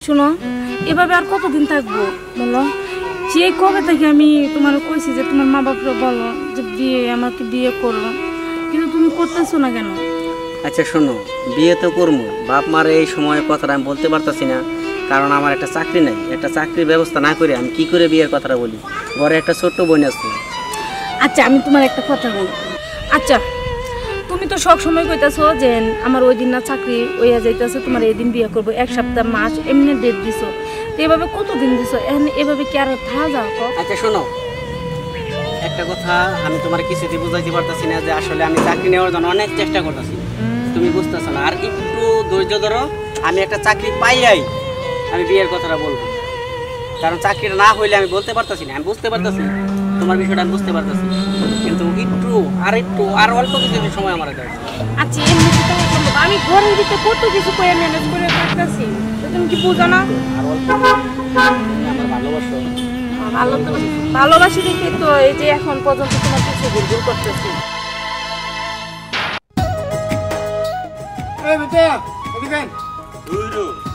শোনো, এভাবে আর কতদিন থাকবো বলো? যে কবে থেকে আমি তোমার কইছি যে তোমার মা বাপরা বলো যে আমাকে বিয়ে করো, কিন্তু তুমি করতেছো না কেন? আচ্ছা শোনো, বিয়ে তো করবো, বাপ মার এই সময়ের কথাটা আমি বলতে পারতাছি না, কারণ আমার একটা চাকরি নাই। একটা চাকরির ব্যবস্থা না করে আমি কি করে বিয়ের কথাটা বলি? ঘরে একটা ছোট্ট বোন আছে। আচ্ছা আমি তোমার একটা কথা বলি। আচ্ছা তুমি তো সব সময় কইতাছো যে আমার ওই দিন না চাকরি ওইয়া যাইতেছে, তোমার এই দিন বিয়ে করবো, এক সপ্তাহ মাস এমনি ডেট দিছো, তো এভাবে কতদিন দিছো? এভাবে কি আর থা যাও? আচ্ছা শোনো, একটা কথা আমি তোমার কিছুতে বুঝাইতে পারতাছি না যে আসলে আমি চাকরি নেওয়ার জন্য অনেক চেষ্টা করতেছি, তুমি বুঝতেছো না। আর একটু ধৈর্য ধরো, আমি একটা চাকরি পাইয়াই আমি বিয়ের কথাটা বলবো, কারণ চাকরিটা না হইলে আমি বলতে পারতাছি না। আমি বুঝতে পারতাছি তোমার বিষয়টা, আমি বুঝতে পারতাছি, কিন্তু একটু আর অল্প কিছু সময় আমার কাছে। আচ্ছা এমনি কি তাই সম্ভব? আমি ঘরের ভিতরে কত কিছু করে ম্যানেজ করে রাখতেছি, তুমি কি বুঝো না? আর অল্প আমার ভালোবাসো। ভালোবাসি দেখে তো এই যে এখন পর্যন্ত তোমার কিছু ভুল করতেছি।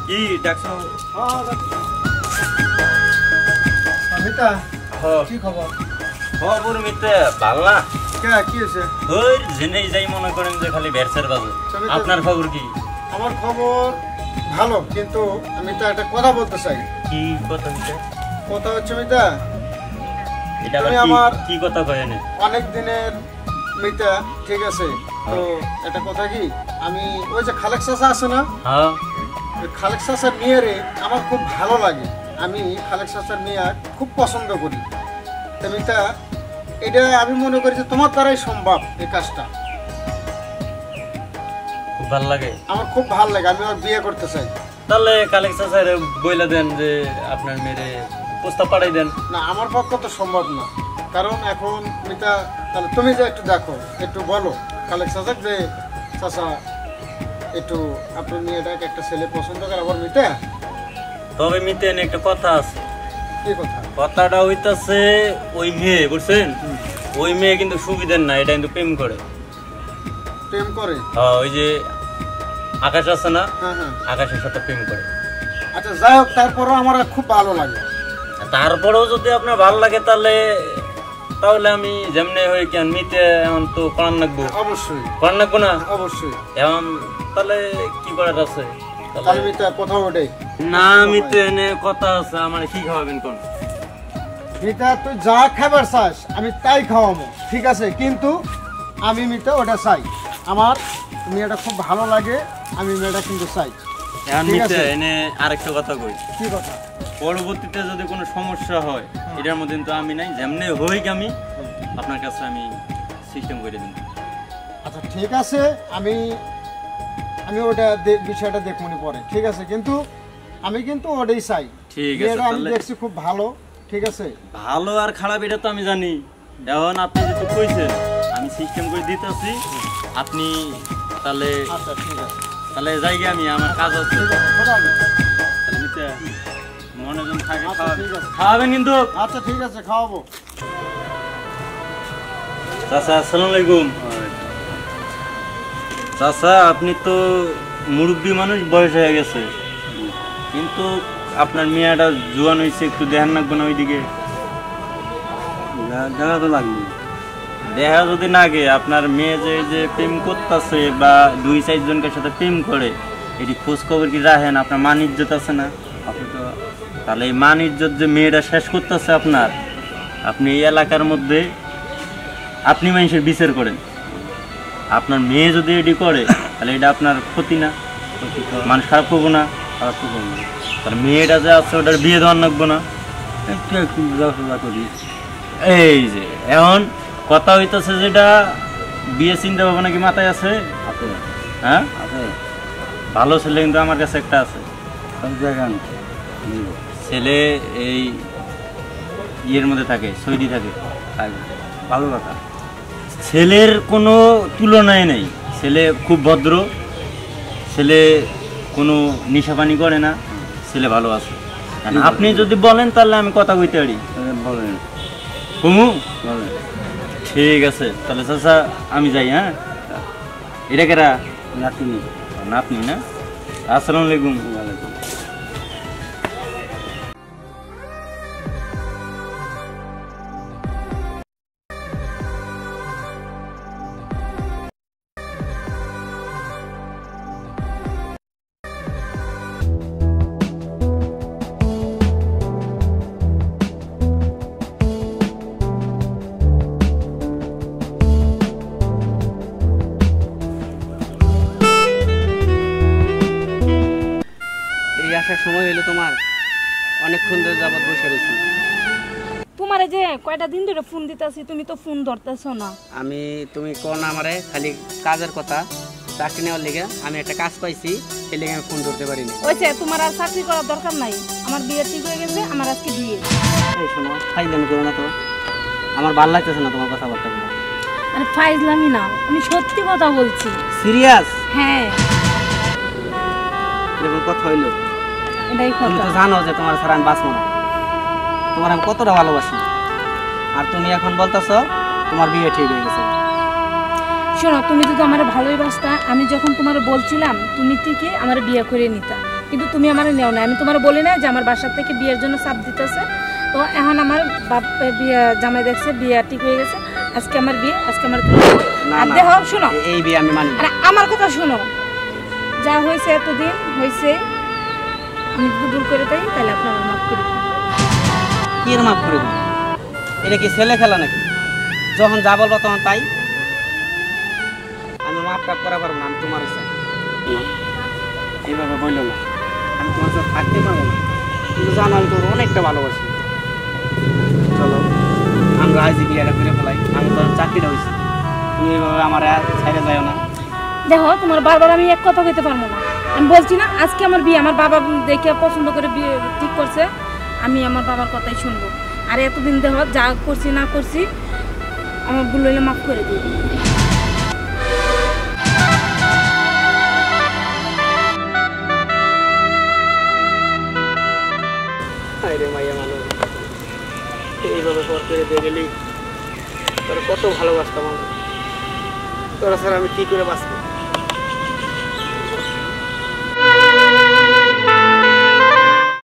কি ডাকছো? কি খবর? খবর মিতে ভালো না। কি হয়েছে? ওই জেনেই যাই মনে করেন যে খালি ব্যবসার বাবু। আপনার খবর কি? আমার খবর ভালো, কিন্তু আমি তো একটা কথা বলতে চাই। কি কথা মিতে? কথা হচ্ছে মিতা, এটা তুমি আমার কি কথা কয়েন? অনেক দিনের মিতা, ঠিক আছে? তো একটা কথা কি, আমি ওই যে খালেক চাচা আছে না, হ্যাঁ খালেক চাচার মেয়েরে আমার খুব ভালো লাগে। আমি খালেক চাচার মেয়ে খুব পছন্দ করি। তো মিতা, এটা আমি মনে করি যে তোমার দ্বারাই সম্ভব এই কাজটা। খুব ভালো লাগে, আমার খুব ভালো লাগে, আমি ওর বিয়ে করতে চাই। তাহলে কালেকশন স্যার বইলা দেন যে আপনার মেয়েরে প্রস্তাব পাঠাই দেন। না, আমার পক্ষে তো সম্ভব না, কারণ এখন মিতা, তাহলে তুমি যে একটু দেখো, একটু বলো খালেক চাচা যে চাচা একটু আপনার মেয়েটাকে একটা ছেলে পছন্দ করে আবার মিতা। তবে মিতে একটা কথা আছে। কি কথা? কথাটা হইতাছে ওই মেয়ে বুঝছেন, ওই মেয়ে কিন্তু সুবিধার না, এটা কিন্তু প্রেম করে। প্রেম করে? হ্যাঁ, ওই যে আকাশ আছে না, হ্যাঁ হ্যাঁ, আকাশের সাথে প্রেম করে। আচ্ছা যাই হোক, তারপরও আমার খুব ভালো লাগে। তারপরেও যদি আপনার ভালো লাগে তাহলে আমি যেমনি হই কেন মিতে এমন তো করার লাগবো। অবশ্যই করার লাগবো না? অবশ্যই। এমন তাহলে কি করার আছে? তাহলে মিতা কথা ওঠে না, মিতে এনে কথা আছে, আমার কি খাওয়াবেন কোন? মিতা তুই যা খাবার চাস আমি তাই খাওয়াবো, ঠিক আছে? কিন্তু আমি মিতা ওটা চাই, আমার মেয়েটা খুব ভালো লাগে, আমি মেয়েটা কিন্তু চাই। এখন মিতে এনে আরেকটা কথা কই। কি কথা? পরবর্তীতে যদি কোনো সমস্যা হয় এটার মধ্যে তো আমি নাই, যেমনি হই আমি আপনার কাছে আমি সিস্টেম করে দিন। আচ্ছা ঠিক আছে, আমি ওটা বিষয়টা দেখমনি পরে, ঠিক আছে? কিন্তু আমি কিন্তু ওটাই চাই। ঠিক আছে, আমি দেখছি খুব ভালো, ঠিক আছে? ভালো আর খারাপ এটা তো আমি জানি। এখন আপনি যেহেতু কইছেন আমি সিস্টেম করে দিতেছি, আপনি তাহলে আচ্ছা ঠিক আছে, তাহলে যাই গে, আমি আমার কাজ আছে। তাহলে নিতে মনোযোগ থাকে, খাওয়াবেন কিন্তু। আচ্ছা ঠিক আছে, খাওয়াবো। চাচা আসসালামু আলাইকুম। চাচা আপনি তো মুরব্বী মানুষ, বয়স হয়ে গেছে, কিন্তু আপনার মেয়েটা জোয়ান হয়েছে, একটু দেখান লাগবে না ওইদিকে? দেখা তো লাগবে। দেখা যদি না গে, আপনার মেয়ে যে প্রেম করতেছে বা 2-4 জনকে সাথে প্রেম করে, এটি খোঁজ খবর কি রাখেন? আপনার মান ইজ্জত আছে না? আপনি তো তাহলে এই মান ইজ্জত যে মেয়েটা শেষ করতেছে আপনার, আপনি এই এলাকার মধ্যে আপনি মানুষের বিচার করেন। আপনার মেয়ে যদি এটি করে তাহলে এটা আপনার ক্ষতি না? মানুষ খারাপ করবো না? খারাপ করবো না। তাহলে মেয়েটা যে আছে ওটার বিয়ে দেওয়ার লাগবো না? একটু একটু বুঝাশোনা করি। এই যে এখন কথা হইতেছে, যেটা বিয়ে চিন্তা ভাবনা কি মাথায় আছে? হ্যাঁ, ভালো ছেলে কিন্তু আমার কাছে একটা আছে। ছেলে এই ইয়ের মধ্যে থাকে, সৌদি থাকে। ভালো কথা, ছেলের কোনো তুলনায় নেই। ছেলে খুব ভদ্র, ছেলে কোনো নেশাপানি করে না, ছেলে ভালো আছে। আপনি যদি বলেন তাহলে আমি কথা কইতে পারি। বলেন কুমু? ঠিক আছে, তাহলে চাচা আমি যাই। হ্যাঁ, এটা কেরা? নাতনি। নাতনি না? আসসালামু আলাইকুম। সময় হইলো তোমার? অনেকক্ষণ ধরে যাবত বসে রয়েছি। তোমারে যে কয়টা দিন ধরে ফোন দিতেছি, তুমি তো ফোন ধরতেছো না। তুমি কোন আমারে খালি কাজের কথা, চাকরি নেওয়ার লেগে আমি একটা কাজ পাইছি, সেই লেগে আমি ফোন ধরতে পারিনি। ওইছে তোমার আর চাকরি করার দরকার নাই, আমার বিয়ে ঠিক হয়ে গেছে, আমার আজকে বিয়ে। এই শোনো, ফাইজলামি করো না তো, আমার ভালো লাগতেছে না তোমার কথাবার্তাগুলো। আরে ফাইজলামি না, আমি সত্যি কথা বলছি। সিরিয়াস? হ্যাঁ, এরকম কথা হইলো? এটাই তুমি কথা। তো জানো যে তোমার ছাড়া আমি বাঁচবো না, তোমার আমি কতটা ভালোবাসি, আর তুমি এখন বলতেছো তোমার বিয়ে ঠিক হয়ে গেছে। শোনো, তুমি যদি আমার ভালোই বাসতা, আমি যখন তোমার বলছিলাম তুমি ঠিকই আমার বিয়ে করে নিতা, কিন্তু তুমি আমার নেও না। আমি তোমার বলি না যে আমার বাসার থেকে বিয়ের জন্য চাপ দিতেছে, তো এখন আমার বাপ বিয়ে জামাই দেখছে বিয়ে ঠিক হয়ে গেছে, আজকে আমার বিয়ে, আজকে আমার না, আর না, দেখো শোনো, এই বিয়ে আমি মানি না। আরে আমার কথা শোনো, যা হয়েছে এতদিন হয়েছে, আমি যদি ভুল করে তাই তাহলে আপনি আমার মাফ করে দিন। কি এর মাফ করে দেবো? এটা কি ছেলে খেলা নাকি? যখন যা বলবো তখন তাই? আমি মাফ টাপ করা পারবো না, আমি তোমার চাই। এইভাবে বললো না, আমি তোমার সাথে থাকতে পারবো না, কিন্তু জানো আমি তোর অনেকটা ভালোবাসি। চলো আমরা আজ বিয়েটা করে ফেলাই, আমি তো চাকরিটা হয়েছি, তুমি এইভাবে আমার ছাইড়ে যাও না। দেখো, তোমার বারবার আমি এক কথা কইতে পারবো না। আমি বলছি না আজকে আমার বিয়ে, আমার বাবা দেখে পছন্দ করে বিয়ে ঠিক করছে, আমি আমার বাবার কথাই শুনবো। আর এতদিন দেখো যা করছি না করছি, আমার ভুল হইলে মাফ করে দিই। আরে মাইয়া মানুষ, এইভাবে পর করে দিয়ে গেলি, তোর কত ভালোবাসতাম আমি, তোরা স্যার আমি কি করে বাঁচবো?